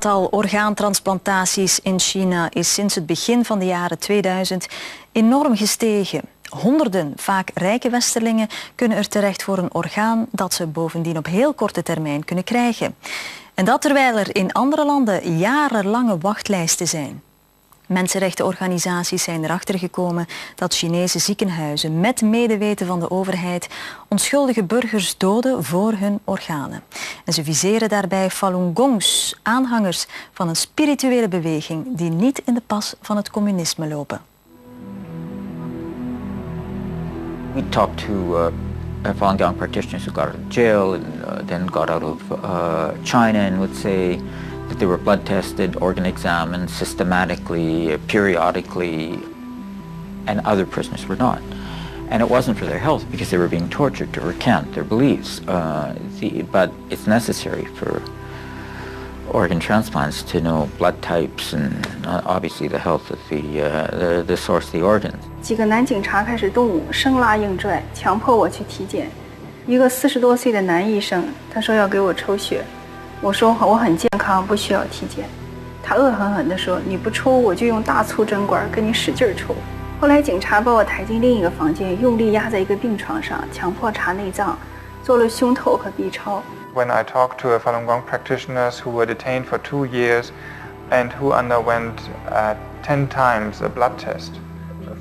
Het aantal orgaantransplantaties in China is sinds het begin van de jaren 2000 enorm gestegen. Honderden, vaak rijke westerlingen, kunnen er terecht voor een orgaan dat ze bovendien op heel korte termijn kunnen krijgen. En dat terwijl er in andere landen jarenlange wachtlijsten zijn. Mensenrechtenorganisaties zijn erachter gekomen dat Chinese ziekenhuizen met medeweten van de overheid onschuldige burgers doden voor hun organen. En ze viseren daarbij Falun Gongs, aanhangers van een spirituele beweging die niet in de pas van het communisme lopen. We talked to Falun Gong practitioners who got out of jail and then got out of China and would say that they were blood tested, organ examined systematically, periodically, and other prisoners were not. And it wasn't for their health because they were being tortured to recant their beliefs. But it's necessary for organ transplants to know blood types and obviously the health of the source of the organs. 几个男警察开始动武，生拉硬拽，强迫我去体检。一个40多岁的男医生，他说要给我抽血。我说我很健康，不需要体检。他恶狠狠地说：“你不抽，我就用大粗针管跟你使劲抽。”后来警察把我抬进另一个房间，用力压在一个病床上，强迫查内脏，做了胸透和 B 超。When I talked to Falun Gong practitioners who were detained for 2 years and who underwent 10 times a blood test,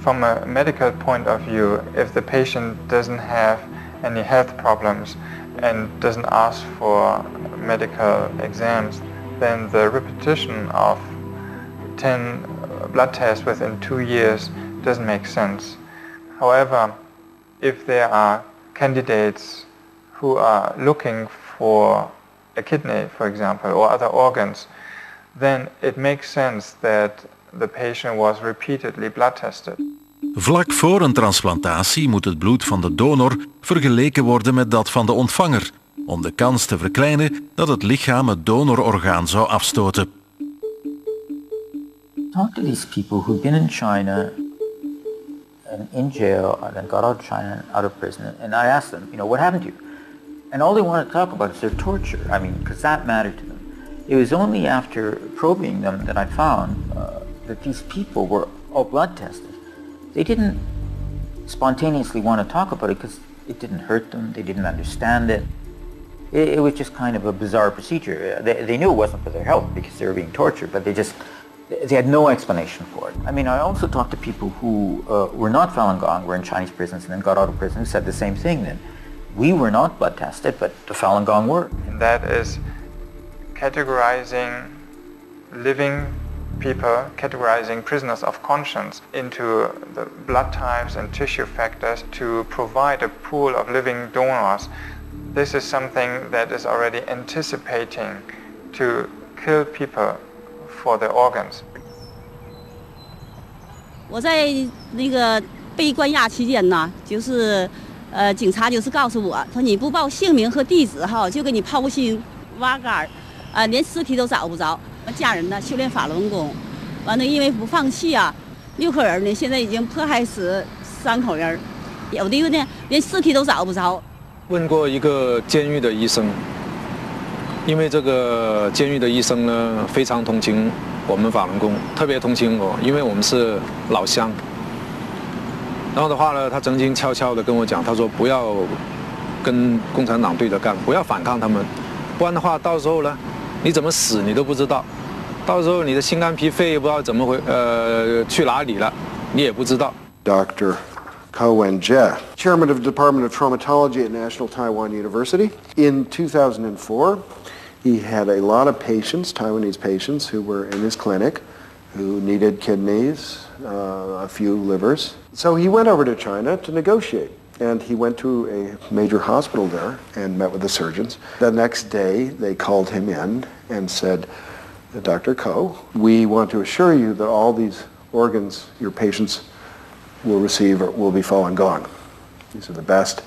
from a medical point of view, if the patient doesn't have any health problems and doesn't ask for medical exams, then the repetition of 10 blood tests within 2 years doesn't make sense. However, if there are candidates who are looking for a kidney, for example, or other organs, then it makes sense that the patient was repeatedly blood tested. Vlak voor een transplantatie moet het bloed van de donor vergeleken worden met dat van de ontvanger, om de kans te verkleinen dat het lichaam het donororgaan zou afstoten. Talk to these people who've been in China and in jail and then got out of China and out of prison, and I asked them, what happened to you? And all they wanted to talk about is their torture. I mean, because that mattered to them. It was only after probing them that I found that these people were all blood tested. They didn't spontaneously want to talk about it because it didn't hurt them, they didn't understand it. It was just kind of a bizarre procedure. They knew it wasn't for their health because they were being tortured, but they had no explanation for it. I mean, I also talked to people who were not Falun Gong, were in Chinese prisons and then got out of prison, who said the same thing, that we were not blood tested, but the Falun Gong were. And that is categorizing living people, categorizing prisoners of conscience into the blood types and tissue factors to provide a pool of living donors. This is something that is already anticipating to kill people for their organs. 我在那个被关押期间呢，警察告诉我，说你不报姓名和地址哈，就给你抛心挖肝连尸体都找不着。家人呢修炼法轮功，完了因为不放弃啊，6口人呢现在已经迫害死3口人，有的呢连尸体都找不着。问过一个监狱的医生，因为这个监狱的医生呢非常同情我们法轮功，特别同情我，因为我们是老乡。然后的话呢，他曾经悄悄地跟我讲，他说不要跟共产党对着干，不要反抗他们，不然的话到时候呢，你怎么死你都不知道，到时候你的心肝脾肺不知道怎么去哪里了，你也不知道。Dr. Ko Wen-je, chairman of the Department of Traumatology at National Taiwan University. In 2004, he had a lot of patients, Taiwanese patients, who were in his clinic, who needed kidneys, a few livers. So he went over to China to negotiate. And he went to a major hospital there and met with the surgeons. The next day, they called him in and said, Dr. Ko, we want to assure you that all these organs your patients will receive will be Falun Gong. These are the best.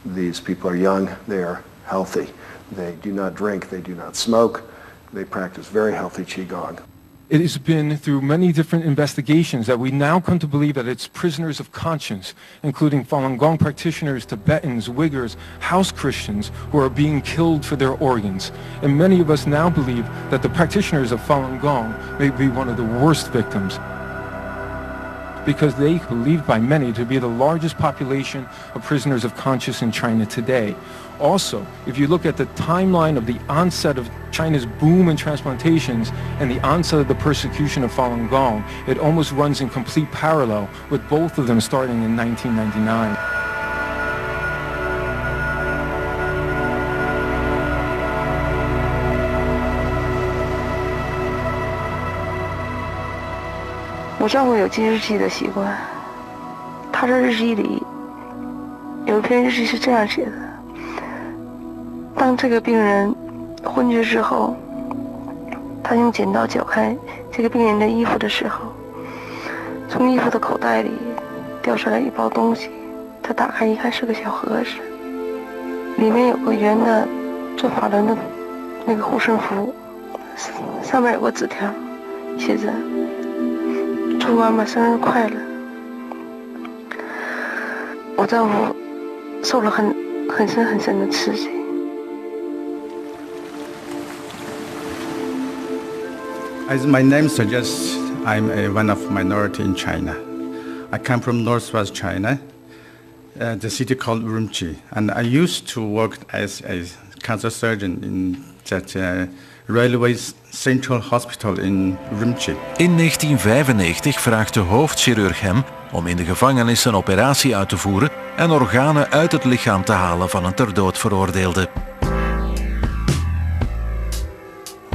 These people are young. They are healthy. They do not drink. They do not smoke. They practice very healthy Qigong. It has been through many different investigations that we now come to believe that it's prisoners of conscience, including Falun Gong practitioners, Tibetans, Uyghurs, house Christians, who are being killed for their organs. And many of us now believe that the practitioners of Falun Gong may be one of the worst victims, because they believed by many to be the largest population of prisoners of conscience in China today. Also, if you look at the timeline of the onset of China's boom in transplantations and the onset of the persecution of Falun Gong, it almost runs in complete parallel, with both of them starting in 1999.我丈夫有记日记的习惯，他这日记里有一篇日记是这样写的：当这个病人昏厥之后，他用剪刀绞开这个病人的衣服的时候，从衣服的口袋里掉出来一包东西，他打开一看是个小盒子，里面有个圆的做法轮的那个护身符，上面有个纸条，写着祝妈妈生日快乐。我丈夫受了很深的刺激。As my name suggests, I'm one of minority in China. I come from northwest China, the city called Urumqi, and I used to work as a cancer surgeon in that Railway's Central Hospital in Urumqi. In 1995 vraagt de hoofdchirurg hem om in de gevangenis een operatie uit te voeren en organen uit het lichaam te halen van een ter dood veroordeelde.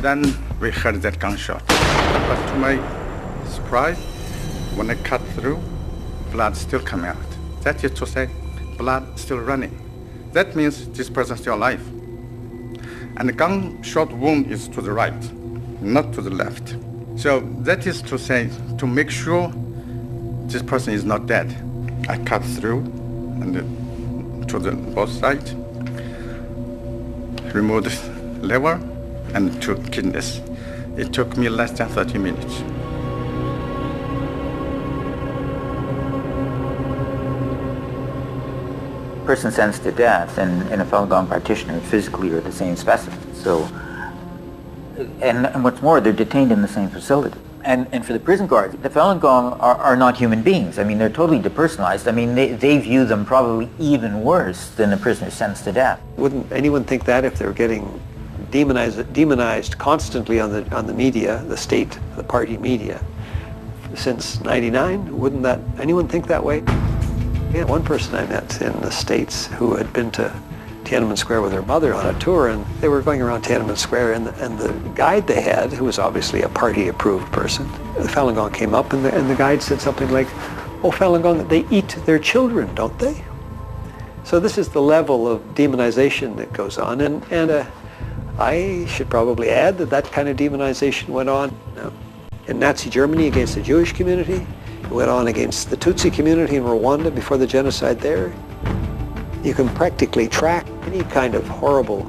Then we heard that gunshot. But to my surprise, when I cut through, blood still coming out. That is to say, blood still running. That means this person is still alive. And the gunshot wound is to the right, not to the left. So that is to say, to make sure this person is not dead, I cut through and to the both sides, removed the liver and 2 kidneys. It took me less than 30 minutes. Person sentenced to death and a Falun Gong practitioner physically are the same specimen. So, and what's more, they're detained in the same facility. And for the prison guards, the Falun Gong are not human beings. I mean, they're totally depersonalized. I mean, they view them probably even worse than the prisoners sentenced to death. Wouldn't anyone think that if they're getting demonized constantly on the media, the state, the party media, since '99? Wouldn't anyone think that way? Yeah, one person I met in the States who had been to Tiananmen Square with her mother on a tour, and they were going around Tiananmen Square, and the guide they had, who was obviously a party-approved person, the Falun Gong came up, and the guide said something like, "Oh, Falun Gong, they eat their children, don't they?" So this is the level of demonization that goes on, and I should probably add that kind of demonization went on in Nazi Germany against the Jewish community. It went on against the Tutsi community in Rwanda before the genocide there. You can practically track any kind of horrible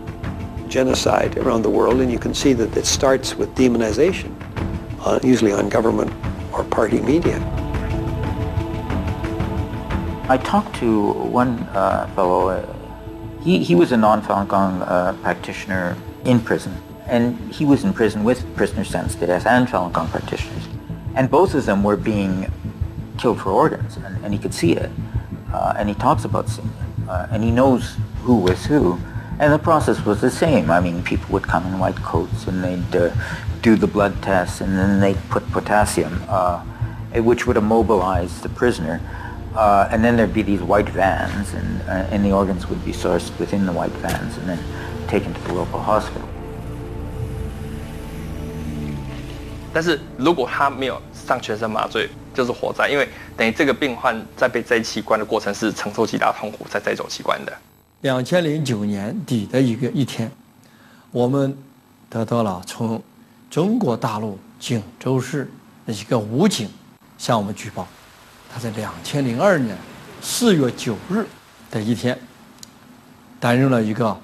genocide around the world, and you can see that it starts with demonization, usually on government or party media. I talked to one fellow, he was a non-Falun Gong practitioner in prison, and he was in prison with prisoners sentenced to death and Falun Gong practitioners. And both of them were being killed for organs, and he could see it, and he talks about seeing it, and he knows who was who, and the process was the same. I mean, people would come in white coats, and they'd do the blood tests, and then they'd put potassium, which would immobilize the prisoner, and then there'd be these white vans, and the organs would be sourced within the white vans, and then taken to the local hospital. 但是如果他没有上全身麻醉，就是活摘，因为等于这个病患在被摘器官的过程是承受极大痛苦才摘走器官的。2009年底的一天，我们得到了从中国大陆锦州市的一个武警向我们举报，他在2002年4月9日的一天，担任了一个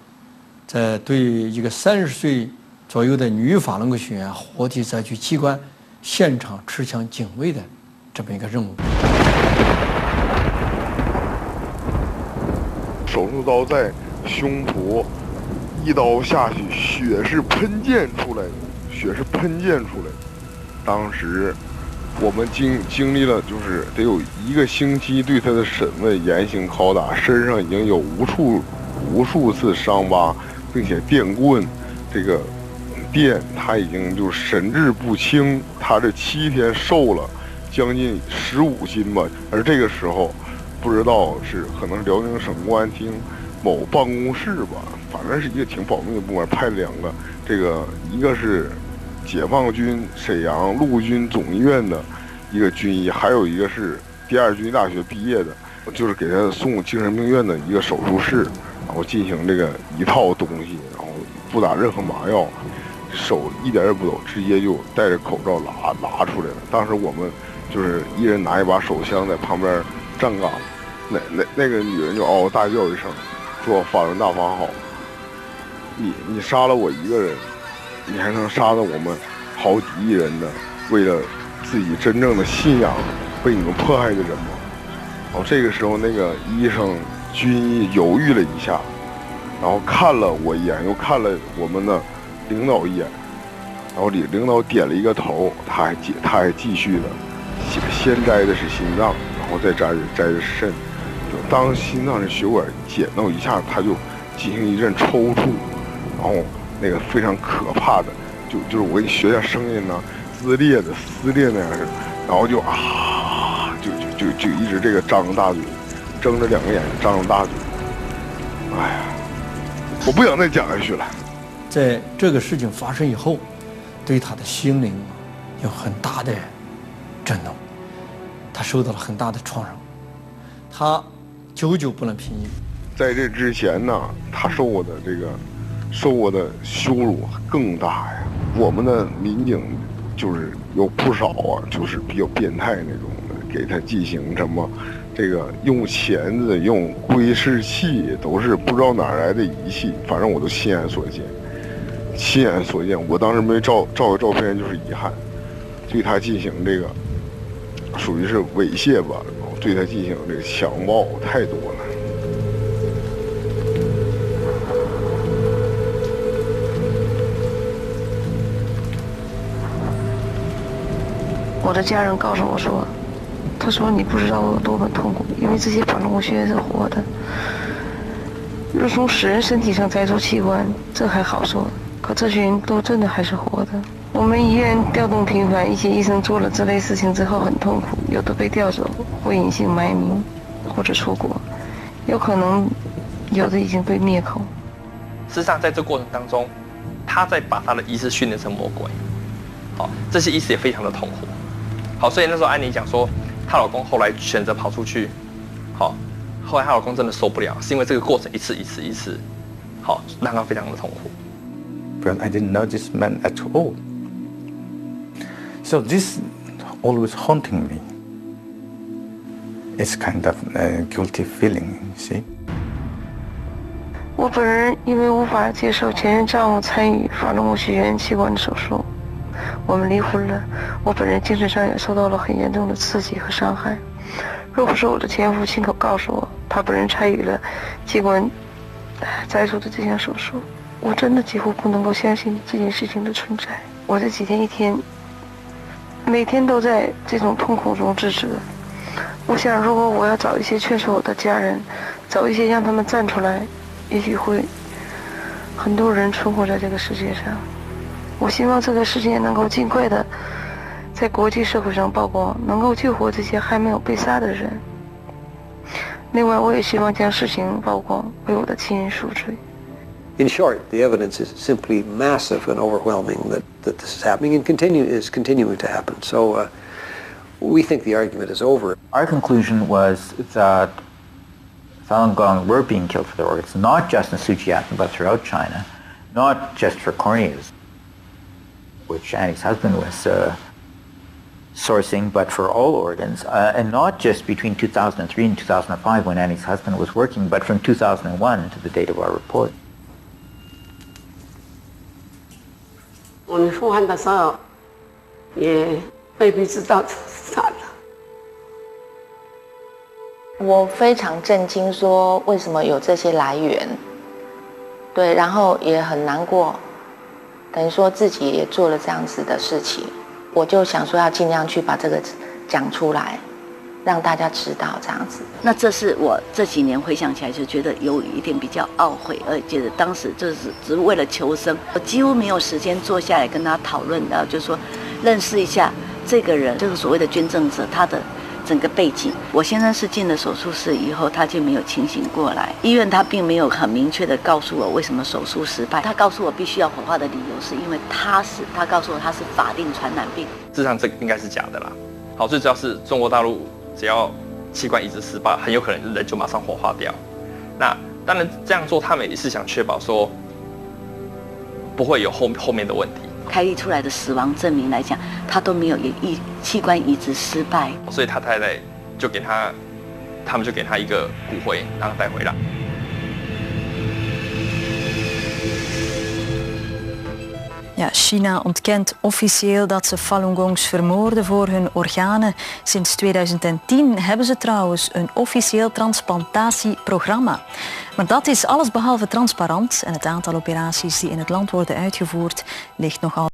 对一个30岁左右的女法轮功学员活体摘取器官现场持枪警卫的这么一个任务。手术刀在胸脯，一刀下去，血是喷溅出来的，血是喷溅出来的。当时我们经历了就是得有1个星期对他的审问、严刑拷打，身上已经有无数次伤疤，并且电棍这个电他已经就神志不清，他这7天瘦了将近15斤吧。而这个时候不知道是可能是辽宁省公安厅某办公室吧，反正是一个挺保密的部门，派了2个，这个一个是解放军沈阳陆军总医院的一个军医，还有一个是第2军大学毕业的，就是给他送精神病院的一个手术室，然后进行这个一套东西，然后不打任何麻药，手一点也不抖，直接就戴着口罩拿出来了。当时我们就是一人拿一把手枪在旁边站岗，那个女人就嗷嗷大叫一声，说法轮大法好，你杀了我1个人，你还能杀了我们好几亿人的为了自己真正的信仰被你们迫害的人吗？然后这个时候那个医生军医犹豫了一下，然后看了我一眼，又看了我们的领导一眼，然后领导点了一个头，他还继续的，先摘的是心脏，然后再摘的是肾，就当心脏的血管剪到一下，他就进行一阵抽搐，然后那个非常可怕的，就是我给你学下声音呢，撕裂那样式，然后就一直这个张着大嘴，睁着2个眼睛，张着大嘴，哎呀，我不想再讲下去了。在这个事情发生以后，对他的心灵有很大的震动，他受到了很大的创伤，他久久不能平静。在这之前呢，他受过的羞辱更大呀。我们的民警就是有不少啊，就是比较变态那种的，给他进行什么这个用钳子、用窥视器，都是不知道哪来的仪器，反正我都亲眼所见。我当时没照个照片就是遗憾，对他进行这个属于是猥亵吧，然后对他进行这个强暴太多了。我的家人告诉我说，他说你不知道我有多么痛苦，因为这些反动物血是活的，若从死人身体上摘出器官，这还好说，可这群人都真的还是活的。我们医院调动频繁，一些医生做了这类事情之后很痛苦，有的被调走，或隐姓埋名，或者出国，有可能有的已经被灭口。事实上，在这过程当中，他在把他的医师训练成魔鬼，好，这些医师也非常的痛苦。好，所以那时候安妮讲说，她老公后来选择跑出去，好，后来她老公真的受不了，是因为这个过程一次，好，让她非常的痛苦。But I didn't know this man at all. So this always haunting me. It's kind of a guilty feeling, you see. 我本人因为无法接受前任丈夫参与法轮功血缘器官的手术，我们离婚了。我本人精神上也受到了很严重的刺激和伤害。若不是我的前夫亲口告诉我，他本人参与了器官摘除的这项手术，我真的几乎不能够相信这件事情的存在。我这几天一天，每天都在这种痛苦中自责。我想，如果我要找一些劝说我的家人，找一些让他们站出来，也许会很多人存活在这个世界上。我希望这个事件能够尽快的在国际社会上曝光，能够救活这些还没有被杀的人。另外，我也希望将事情曝光，为我的亲人赎罪。In short, the evidence is simply massive and overwhelming that this is happening and is continuing to happen. So we think the argument is over. Our conclusion was that Falun Gong were being killed for their organs, not just in Sujiatan, but throughout China, not just for corneas, which Annie's husband was sourcing, but for all organs, and not just between 2003 and 2005 when Annie's husband was working, but from 2001 to the date of our report. 我们复刊的时候，也未必知道这是他的。我非常震惊，说为什么有这些来源？对，然后也很难过，等于说自己也做了这样子的事情，我就想说要尽量去把这个讲出来，让大家知道这样子。那这是我这几年回想起来就觉得有一点比较懊悔，而觉得当时就是只是为了求生，我几乎没有时间坐下来跟他讨论，然后就说认识一下这个人，这个所谓的捐赠者他的整个背景。我先生是进了手术室以后，他就没有清醒过来。医院他并没有很明确的告诉我为什么手术失败，他告诉我必须要火化的理由是因为他告诉我他是法定传染病。事实上这应该是假的啦。好，最主要是中国大陆只要器官移植失败，很有可能人就马上火化掉。那当然这样做，他们也是想确保说不会有后面的问题。开立出来的死亡证明来讲，他都没有器官移植失败，所以他太太就他们就给他一个骨灰，让他带回来。Ja, China ontkent officieel dat ze Falun Gongs vermoorden voor hun organen. Sinds 2010 hebben ze trouwens een officieel transplantatieprogramma. Maar dat is allesbehalve transparant en het aantal operaties die in het land worden uitgevoerd ligt nogal